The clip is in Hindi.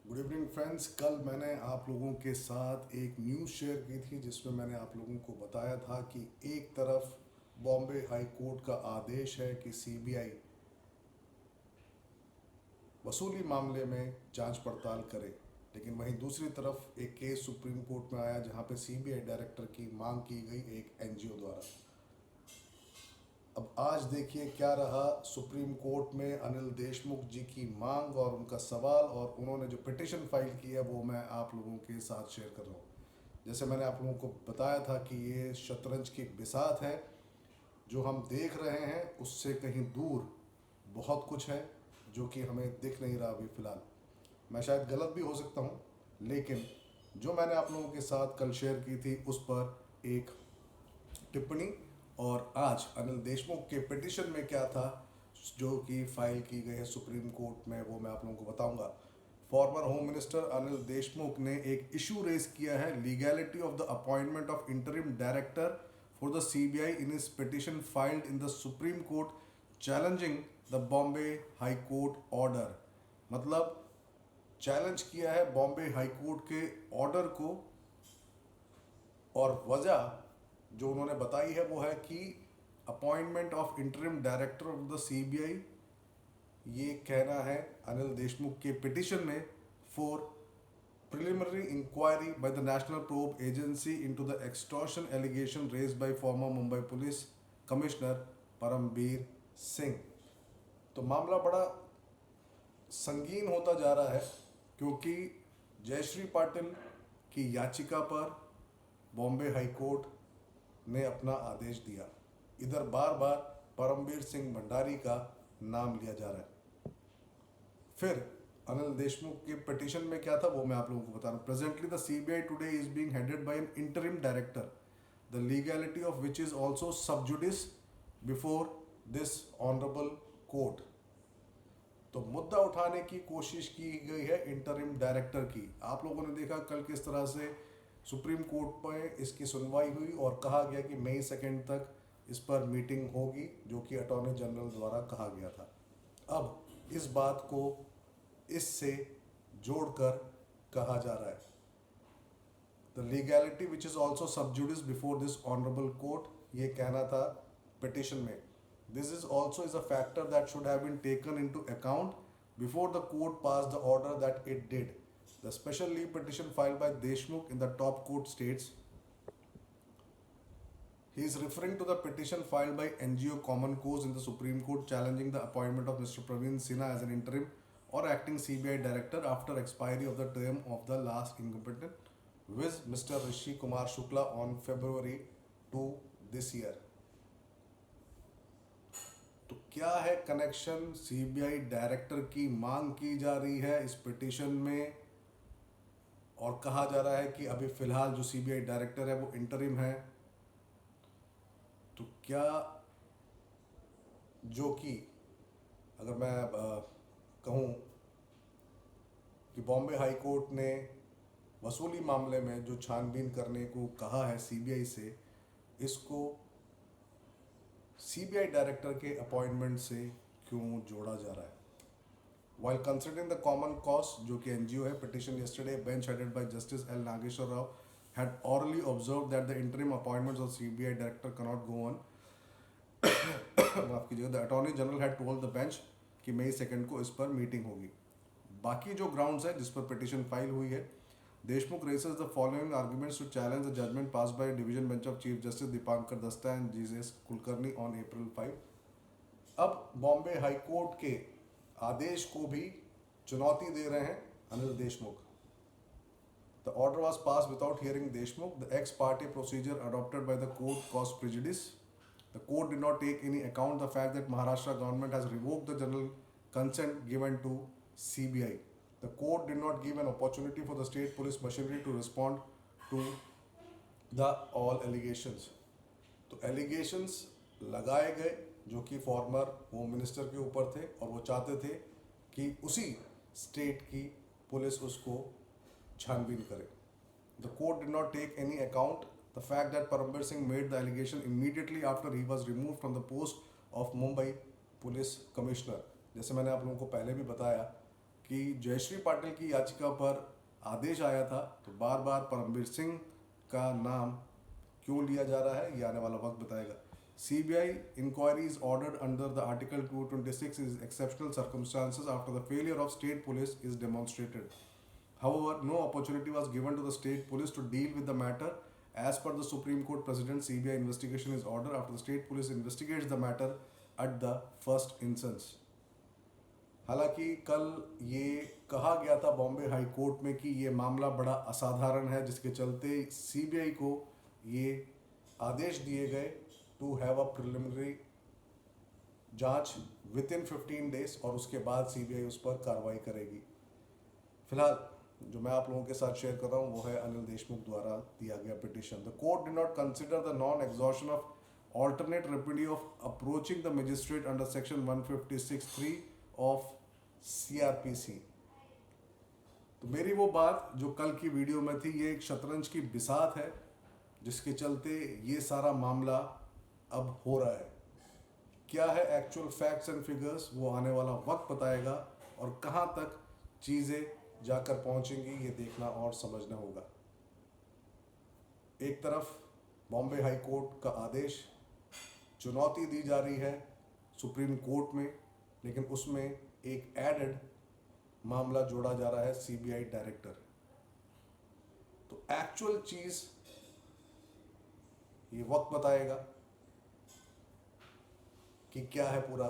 Good evening friends. कल मैंने आप लोगों के साथ एक न्यूज़ शेयर की थी जिसमें मैंने आप लोगों को बताया था कि एक तरफ बॉम्बे हाई कोर्ट का आदेश है कि सीबीआई वसूली मामले में जांच पड़ताल करे, लेकिन वहीं दूसरी तरफ एक केस सुप्रीम कोर्ट में आया जहां पे सीबीआई डायरेक्टर की मांग की गई एक एनजीओ द्वारा। अब आज देखिए क्या रहा सुप्रीम कोर्ट में अनिल देशमुख जी की मांग और उनका सवाल, और उन्होंने जो पिटिशन फाइल की है वो मैं आप लोगों के साथ शेयर कर रहा हूँ। जैसे मैंने आप लोगों को बताया था कि ये शतरंज की बिसात है, जो हम देख रहे हैं उससे कहीं दूर बहुत कुछ है जो कि हमें दिख नहीं रहा अभी फ़िलहाल। मैं शायद गलत भी हो सकता हूँ, लेकिन जो मैंने आप लोगों के साथ कल शेयर की थी उस पर एक टिप्पणी, और आज अनिल देशमुख के पिटिशन में क्या था जो कि फाइल की गई है सुप्रीम कोर्ट में, वो मैं आप लोगों को बताऊंगा। Farmer home minister Anil Deshmukh ने एक इशू रेज किया है, legality of the appointment of interim director for the CBI in his petition filed in the supreme court challenging the Bombay high court order. मतलब चैलेंज किया है बॉम्बे हाई कोर्ट के ऑर्डर को, और वजह जो उन्होंने बताई है वो है कि appointment of interim director of the CBI, ये कहना है अनिल देशमुख के पिटिशन में, for preliminary inquiry by the national probe agency into the extortion allegation raised by former Mumbai police commissioner Parambir Singh. तो मामला बड़ा संगीन होता जा रहा है, क्योंकि जयश्री पाटिल की याचिका पर बॉम्बे हाई कोर्ट ने अपना आदेश दिया। इधर बार बार परमबीर सिंह भंडारी का नाम लिया जा रहा है। फिर अनिल देशमुख के पिटीशन में क्या था वो मैं आप लोगों को बता रहा हूँ। Presently the CBI today is being headed by an interim director, the legality of which is also sub judice before this honourable court. तो मुद्दा उठाने की कोशिश की गई है इंटरिम डायरेक्टर की। आप लोगों ने देखा कल किस तरह से सुप्रीम कोर्ट में इसकी सुनवाई हुई और कहा गया कि मई 2 तक इस पर मीटिंग होगी, जो कि अटॉर्नी जनरल द्वारा कहा गया था। अब इस बात को इससे जोड़कर कहा जा रहा है, the legality which is also sub judice before this honourable court, ये कहना था पिटिशन में। This is also is a factor that should have been taken into account before the court pass the order that it did. The special leave petition filed by Deshmukh in the top court states, he is referring to the petition filed by NGO Common Cause in the Supreme Court challenging the appointment of Mr. Praveen Sinha as an interim or acting CBI director after expiry of the term of the last incumbent with Mr. Rishi Kumar Shukla on February 2 this year। तो क्या है कनेक्शन? सीबीआई डायरेक्टर की मांग की जा रही है इस पिटीशन में, और कहा जा रहा है कि अभी फिलहाल जो सीबीआई डायरेक्टर है वो इंटरिम है। तो क्या, जो कि अगर मैं कहूँ कि बॉम्बे हाई कोर्ट ने वसूली मामले में जो छानबीन करने को कहा है सीबीआई से, इसको सीबीआई डायरेक्टर के अपॉइंटमेंट से क्यों जोड़ा जा रहा है? While considering the common cause, जो कि एनजीओ है, petition yesterday, bench headed by Justice L. Nageshwar Rao had orally observed that the interim appointments of CBI director cannot go on। माफ कीजिएगा, the attorney general had told the bench कि मई 2 को इस पर मीटिंग होगी। बाकी जो ग्राउंड्स है जिस पर पिटीशन फाइल हुई है, Deshmukh raises the following arguments to challenge the judgment pass by division bench of chief justice Dipankar Datta and GS Kulkarni on April 5। अब बॉम्बे हाई कोर्ट के आदेश को भी चुनौती दे रहे हैं Anil Deshmukh. The order was pass without hearing Deshmukh, the x party procedure adopted by the court cause prejudice. The court did not take any account the fact that Maharashtra government has revoked the general consent given to CBI. The court did not give an opportunity for the state police machinery to respond to the all allegations। तो एलिगेशंस लगाए गए जो कि फॉर्मर होम मिनिस्टर के ऊपर थे, और वो चाहते थे कि उसी स्टेट की पुलिस उसको छानबीन करे। The court did not take any account the fact that Parambir Singh made the allegation immediately after he was removed from the post of Mumbai Police Commissioner। जैसे मैंने आप लोगों को पहले भी बताया कि जयश्री पाटिल की याचिका पर आदेश आया था, तो बार बार परमवीर सिंह का नाम क्यों लिया जा रहा है, ये आने वाला वक्त बताएगा। CBI inquiries ordered under the Article 226 is exceptional circumstances after the failure of state police is demonstrated. However, no opportunity was given to the state police to deal with the matter. As per the Supreme Court precedent, CBI investigation is ordered after the state police investigates the matter at the first instance. हालांकि कल ये कहा गया था बॉम्बे हाई कोर्ट में कि ये मामला बड़ा असाधारण है, जिसके चलते CBI को ये आदेश दिए गए टू हैव अ प्रिलिमिनरी जांच विद इन 15 डेज, और उसके बाद CBI उस पर कार्रवाई करेगी। फिलहाल जो मैं आप लोगों के साथ शेयर कर रहा हूँ वो है अनिल देशमुख द्वारा दिया गया petition. The court did not consider the non exhaustion of alternate remedy of approaching the magistrate under section 156(3) of CRPC। तो मेरी वो बात जो कल की वीडियो में थी, ये एक शतरंज की बिसात है जिसके चलते ये सारा मामला अब हो रहा है। क्या है एक्चुअल फैक्ट्स एंड फिगर्स, वो आने वाला वक्त बताएगा, और कहाँ तक चीज़ें जाकर पहुंचेंगी ये देखना और समझना होगा। एक तरफ बॉम्बे हाई कोर्ट का आदेश, चुनौती दी जा रही है सुप्रीम कोर्ट में, लेकिन उसमें एक एडेड मामला जोड़ा जा रहा है CBI डायरेक्टर। तो एक्चुअल चीज ये वक्त बताएगा कि क्या है पूरा